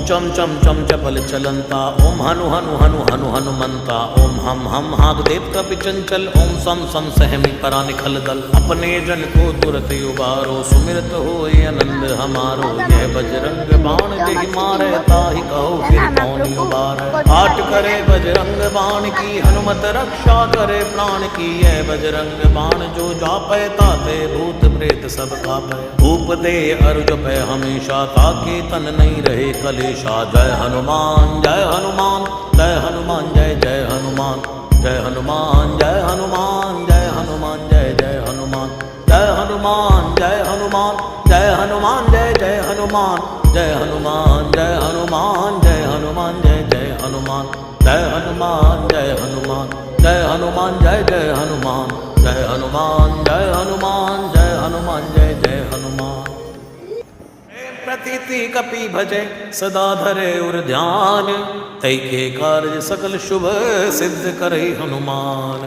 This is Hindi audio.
चम चम चम चपल चलंता, ओम हनु हनु हनु हनु हनुमंता, ओम हम हाग देव कपि चंचल, ओम सम सम सहमी परा निखल दल। अपने जन को तुरत उबारो, सुमिरत होए आनंद हमारो। यह बजरंग बाण जहि मारे, ताहि कहो फिर कौन उबारे। आट करे बजरंग बाण की, हनुमत रक्षा करे प्राण की। यह बजरंग बाण जो जापै, ताते भूत प्रेत सब कापै। धूप दे अर्घ पै हमेशा, ताके तन नहीं रहे कलेशा। जय हनुमान जय हनुमान जय हनुमान जय जय हनुमान। जय हनुमान जय हनुमान जय हनुमान जय जय हनुमान। जय हनुमान जय हनुमान जय हनुमान जय जय हनुमान। जय हनुमान जय हनुमान जय हनुमान जय जय हनुमान। जय हनुमान जय हनुमान जय हनुमान जय जय हनुमान। जय हनुमान जय हनुमान जय हनुमान जय जय हनुमान। प्रतीति कपि भजे सदा धरे उर ध्यान, तै के कार्य सकल शुभ सिद्ध करे हनुमान।